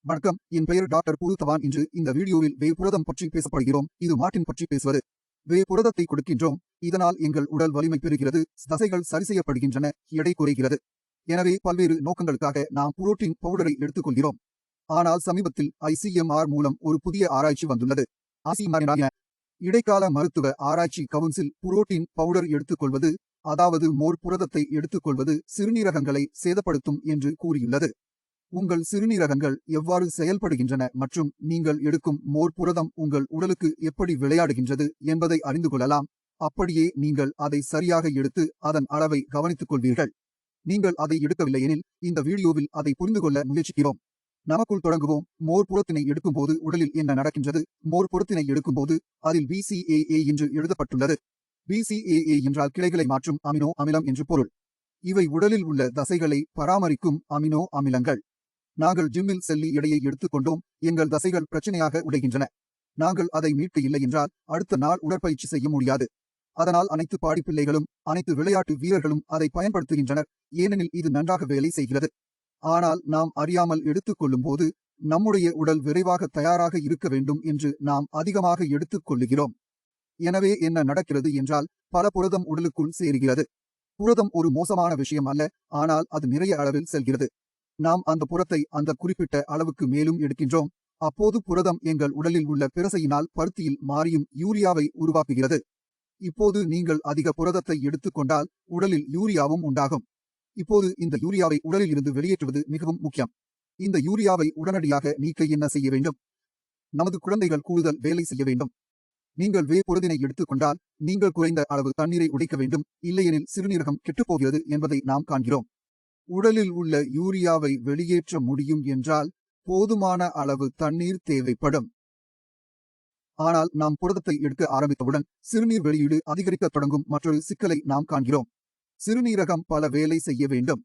வணக்கம், என் பெயர் டாக்டர் புரு தவான். இன்று இந்த வீடியோவில் வே புரதம் பற்றி பேசப்படுகிறோம். இது மாட்டின் பற்றி பேசுவது. வே புரதத்தை கொடுக்கின்றோம். இதனால் எங்கள் உடல் வலிமை பெறுகிறது, தசைகள் சரி செய்யப்படுகின்றன, எடை குறைகிறது. எனவே பல்வேறு நோக்கங்களுக்காக நாம் புரோட்டீன் பவுடரை எடுத்துக்கொள்கிறோம். ஆனால் சமீபத்தில் ICMR மூலம் ஒரு புதிய ஆராய்ச்சி வந்துள்ளது. இடைக்கால மருத்துவ ஆராய்ச்சி கவுன்சில் புரோட்டீன் பவுடர் எடுத்துக்கொள்வது, அதாவது மோர் புரதத்தை எடுத்துக்கொள்வது சிறுநீரகங்களை சேதப்படுத்தும் என்று கூறியுள்ளது. உங்கள் சிறுநீரகங்கள் எவ்வாறு செயல்படுகின்றன மற்றும் நீங்கள் எடுக்கும் மோர் புரதம் உங்கள் உடலுக்கு எப்படி விளையாடுகின்றது என்பதை அறிந்து கொள்ளலாம். அப்படியே நீங்கள் அதை சரியாக எடுத்து அதன் அளவை கவனித்துக் கொள்வீர்கள். நீங்கள் அதை எடுக்கவில்லை எனில் இந்த வீடியோவில் அதை புரிந்து கொள்ள முயற்சிக்கிறோம். நமக்குள் தொடங்குவோம். மோர் புரத்தினை எடுக்கும்போது உடலில் என்ன நடக்கின்றது? மோர் புரத்தினை எடுக்கும்போது அதில் BCAA என்று எழுதப்பட்டுள்ளது. BCAA என்றால் கிளைகளை மாற்றும் அமினோ அமிலம் என்று பொருள். இவை உடலில் உள்ள தசைகளை பராமரிக்கும் அமினோ அமிலங்கள். நாங்கள் ஜிம்மில் செல்லி எடையை எடுத்துக்கொண்டோம், எங்கள் தசைகள் பிரச்சனையாக உடைகின்றன. நாங்கள் அதை மீட்க இல்லை என்றால் அடுத்த நாள் உடற்பயிற்சி செய்ய முடியாது. அதனால் அனைத்து பாடிப்பிள்ளைகளும் அனைத்து விளையாட்டு வீரர்களும் அதை பயன்படுத்துகின்றனர், ஏனெனில் இது நன்றாக வேலை செய்கிறது. ஆனால் நாம் அறியாமல் எடுத்துக்கொள்ளும் போது நம்முடைய உடல் விரைவாக தயாராக இருக்க வேண்டும் என்று நாம் அதிகமாக எடுத்துக் கொள்ளுகிறோம். எனவே என்ன நடக்கிறது என்றால் பல புரதம் உடலுக்குள் சேருகிறது. புரதம் ஒரு மோசமான விஷயம் அல்ல, ஆனால் அது நிறைய அளவில் செல்கிறது. நாம் அந்த புரத்தை அந்த குறிப்பிட்ட அளவுக்கு மேலும் எடுக்கின்றோம். அப்போது புரதம் எங்கள் உடலில் உள்ள பிரசையினால் பருத்தியில் மாறியும் யூரியாவை உருவாக்குகிறது. இப்போது நீங்கள் அதிக புரதத்தை எடுத்துக்கொண்டால் உடலில் யூரியாவும் உண்டாகும். இப்போது இந்த யூரியாவை உடலில் இருந்து வெளியேற்றுவது மிகவும் முக்கியம். இந்த யூரியாவை உடனடியாக நீக்க என்ன செய்ய வேண்டும்? நமது குழந்தைகள் கூடுதல் வேலை செய்ய வேண்டும். நீங்கள் வே புரதினை எடுத்துக்கொண்டால் நீங்கள் குறைந்த அளவு தண்ணீரை உடைக்க வேண்டும், இல்லையெனில் சிறுநீரகம் கெட்டுப்போகிறது என்பதை நாம் காண்கிறோம். உடலில் உள்ள யூரியாவை வெளியேற்ற முடியும் என்றால் போதுமான அளவு தண்ணீர் தேவைப்படும். ஆனால் நாம் புரதத்தை எடுக்க ஆரம்பித்தவுடன் சிறுநீர் வெளியீடு அதிகரிக்க தொடங்கும் மற்றொரு சிக்கலை நாம் காண்கிறோம். சிறுநீரகம் பல வேலை செய்ய வேண்டும்.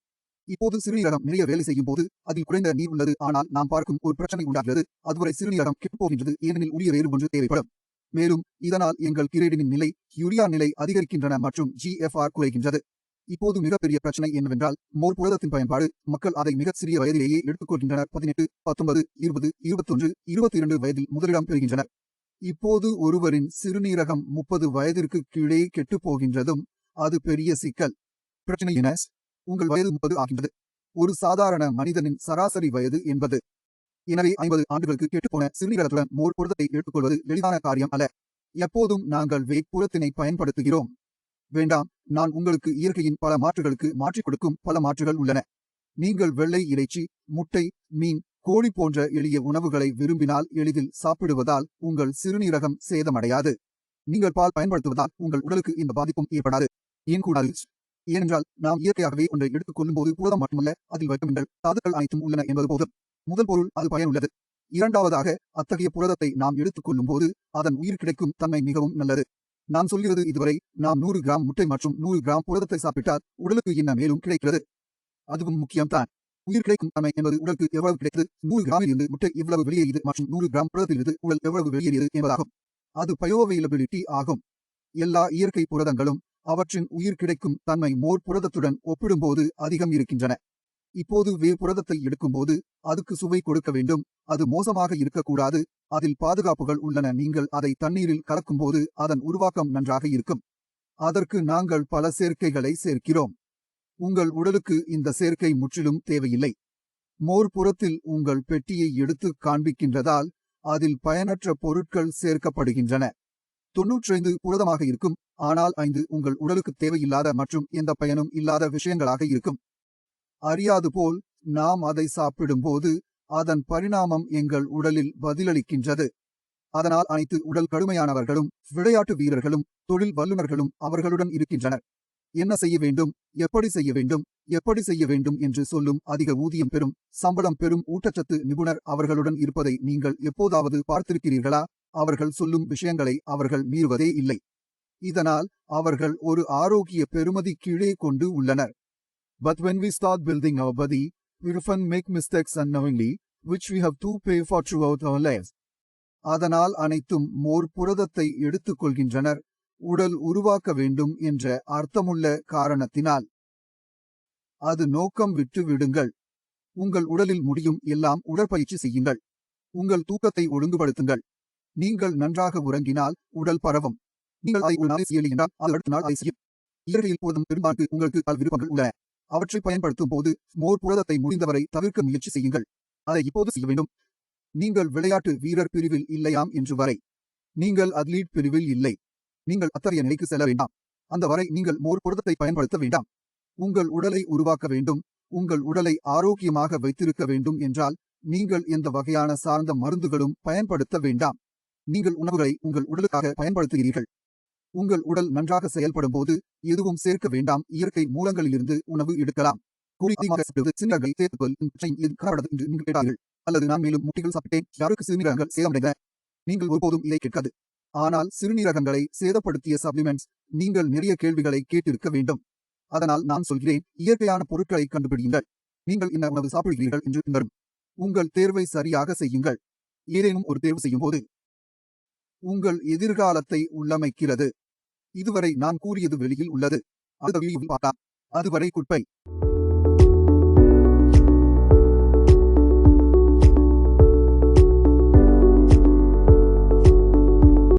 இப்போது சிறுநீரகம் நிறைய வேலை செய்யும் போது அதில் குறைந்த நீர் உள்ளது. ஆனால் நாம் பார்க்கும் ஒரு பிரச்சனை உண்டாகிறது. அதுவரை சிறுநீரகம் கெட்டுப்போகின்றது, ஏனெனில் உரிய வேறு ஒன்று தேவைப்படும். மேலும் இதனால் எங்கள் கிரேடினின் நிலை, யூரியா நிலை அதிகரிக்கின்றன மற்றும் GFR குறைகின்றது. இப்போது மிகப்பெரிய பிரச்சனை என்னவென்றால் மோர் புரதத்தின் பயன்பாடு. மக்கள் அதை மிகச் சிறிய வயதிலேயே எடுத்துக்கொள்கின்றனர். 18, 19, 20, 21, 22 வயதில் முதலிடம் பெறுகின்றனர். இப்போது ஒருவரின் சிறுநீரகம் 30 வயதிற்கு கீழே கெட்டுப்போகின்றதும் அது பெரிய சிக்கல். பிரச்சனை என்ன? உங்கள் வயது 30 ஆகின்றது. ஒரு சாதாரண மனிதனின் சராசரி வயது 80. எனவே 50 ஆண்டுகளுக்கு கெட்டுப்போன சிறுநீரகத்துடன் மோர் புரதத்தை எடுத்துக்கொள்வது எளிதான காரியம் அல்ல. எப்போதும் நாங்கள் வே புரத்தினை பயன்படுத்துகிறோம். வேண்டாம், நான் உங்களுக்கு இயற்கையின் பல மாற்றுகளுக்கு மாற்றிக் கொடுக்கும் பல மாற்றுகள் உள்ளன. நீங்கள் வெள்ளை இறைச்சி, முட்டை, மீன், கோழி போன்ற எளிய உணவுகளை விரும்பினால் எளிதில் சாப்பிடுவதால் உங்கள் சிறுநீரகம் சேதமடையாது. நீங்கள் பால் பயன்படுத்துவதால் உங்கள் உடலுக்கு இந்த பாதிப்பும் ஏற்படாது. ஏன் கூடாது? ஏனென்றால் நாம் இயற்கையாகவே ஒன்றை எடுத்துக் கொள்ளும் போது புரதம் மட்டுமல்ல, அதில் வைட்டமின்கள், தாதுக்கள் அனைத்தும் உள்ளன என்பது போதும். முதல் பொருள், அது பயனுள்ளது. இரண்டாவதாக, அத்தகைய புரதத்தை நாம் எடுத்துக்கொள்ளும் போது அதன் உயிர் கிடைக்கும் தன்மை மிகவும் நல்லது. நான் சொல்கிறது இதுவரை நாம் 100 கிராம் முட்டை மற்றும் 100 கிராம் புரதத்தை சாப்பிட்டால் உடலுக்கு என்ன மேலும் கிடைக்கிறது? அதுவும் முக்கியம்தான். உயிர் கிடைக்கும் தன்மை என்பது உடலுக்கு எவ்வளவு கிடைத்தது, 100 கிராமில் இருந்து முட்டை எவ்வளவு வெளியேறியது மற்றும் 100 கிராம் புரதத்திலிருந்து உடல் எவ்வளவு வெளியேறியது என்பதாகும். அது பயோஅவைலபிலிட்டி ஆகும். எல்லா இயற்கை புரதங்களும் அவற்றின் உயிர் கிடைக்கும் தன்மை மோர் புரதத்துடன் ஒப்பிடும்போது அதிகம் இருக்கின்றன. இப்போது வே புரதத்தை எடுக்கும்போது அதுக்கு சுவை கொடுக்க வேண்டும். அது மோசமாக இருக்கக்கூடாது. அதில் பாதுகாப்புகள் உள்ளன. நீங்கள் அதை தண்ணீரில் கலக்கும்போது அதன் உருவாக்கம் நன்றாக இருக்கும். அதற்கு நாங்கள் பல சேர்க்கைகளை சேர்க்கிறோம். உங்கள் உடலுக்கு இந்த சேர்க்கை முற்றிலும் தேவையில்லை. மோர் புரத்தில் உங்கள் பெட்டியை எடுத்து காண்பிக்கின்றதால் அதில் பயனற்ற பொருட்கள் சேர்க்கப்படுகின்றன. 95 புரதமாக இருக்கும், ஆனால் 5 உங்கள் உடலுக்கு தேவையில்லாத மற்றும் எந்த பயனும் இல்லாத விஷயங்களாக இருக்கும். அறியாது போல் நாம் அதை சாப்பிடும்போது அதன் பரிணாமம் எங்கள் உடலில் பதிலளிக்கின்றது. அதனால் அனைத்து உடல் கடுமையானவர்களும், விளையாட்டு வீரர்களும், தொழில் வல்லுநர்களும் அவர்களுடன் இருக்கின்றனர். என்ன செய்ய வேண்டும், எப்படி செய்ய வேண்டும், எப்படி செய்ய வேண்டும் என்று சொல்லும் அதிக ஊதியம் பெறும், சம்பளம் பெறும் ஊட்டச்சத்து நிபுணர் அவர்களுடன் இருப்பதை நீங்கள் எப்போதாவது பார்த்திருக்கிறீர்களா? அவர்கள் சொல்லும் விஷயங்களை அவர்கள் மீறுவதே இல்லை. இதனால் அவர்கள் ஒரு ஆரோக்கிய பெறுமதி கீழே கொண்டு உள்ளனர். But when we start building our body, we often make mistakes unknowingly, which we have to pay for throughout our lives. அதனால் அனைத்தும் மோர் புரதத்தை எடுத்துக்கொள்கின்றனர், உடல் உருவாக்க வேண்டும் என்ற அர்த்தமுள்ள காரணத்தினால். அது நோக்கம் விட்டு விடுங்கள். உங்கள் உடலில் முடியும் எல்லாம் உடற்பயிற்சி செய்யுங்கள். உங்கள் தூக்கத்தை ஒழுங்குபடுத்துங்கள். நீங்கள் நன்றாக உறங்கினால் உடல் பரவும். நீங்கள் அதை ஒரு நாளை செய்யவில்லை என்றால் அது அடுத்த நாள் அதை செய்யும். இயற்கையில் புரதம் பெரும்பான்மைக்கு உங்களுக்கு பல விருப்பங்கள் உள்ளன. அவற்றை பயன்படுத்தும் போது மோர் புரதத்தை முடிந்தவரை தவிர்க்க முயற்சி செய்யுங்கள். அதை இப்போது செய்ய வேண்டும். நீங்கள் விளையாட்டு வீரர் பிரிவில் இல்லையாம் என்று வரை. நீங்கள் அத்லீட் பிரிவில் இல்லை. நீங்கள் அத்தகைய நிலைக்கு செல்ல வேண்டாம். அந்த வரை நீங்கள் மோர் புரதத்தை பயன்படுத்த வேண்டாம். உங்கள் உடலை உருவாக்க வேண்டும். உங்கள் உடலை ஆரோக்கியமாக வைத்திருக்க வேண்டும் என்றால் நீங்கள் எந்த வகையான சார்ந்த மருந்துகளும் பயன்படுத்த வேண்டாம். நீங்கள் உணவுகளை உங்கள் உடலுக்காக பயன்படுத்துகிறீர்கள். உங்கள் உடல் நன்றாக செயல்படும் போது எதுவும் சேர்க்க வேண்டாம். இயற்கை மூலங்களிலிருந்து உணவு எடுக்கலாம். கூலி அதிகமாக சாப்பிடுவது சிறுநீரகங்களை தேர்த்துக்கொள் எது காணப்படாது என்று நீங்கள் கேட்டார்கள். அல்லது நான் மேலும் முட்டைகள் சாப்பிட்டேன், யாருக்கு சிறுநீரகங்கள் சேதமடைந்தன? நீங்கள் ஒருபோதும் இதை கேட்காது. ஆனால் சிறுநீரகங்களை சேதப்படுத்திய சப்ளிமெண்ட்ஸ் நீங்கள் நிறைய கேள்விகளை கேட்டிருக்க வேண்டும். அதனால் நான் சொல்கிறேன், இயற்கையான பொருட்களை கண்டுபிடியுங்கள். நீங்கள் என்ன உணவு சாப்பிடுகிறீர்கள் என்று பின்வரும். உங்கள் தேர்வை சரியாக செய்யுங்கள். ஏதேனும் ஒரு தேர்வு செய்யும் போது உங்கள் எதிர்காலத்தை உள்ளமைக்கிறது. இதுவரை நான் கூறியது வெளியில் உள்ளது. அடுத்த வீடியோவில் பார்க்கலாம். அதுவரை குட்பை.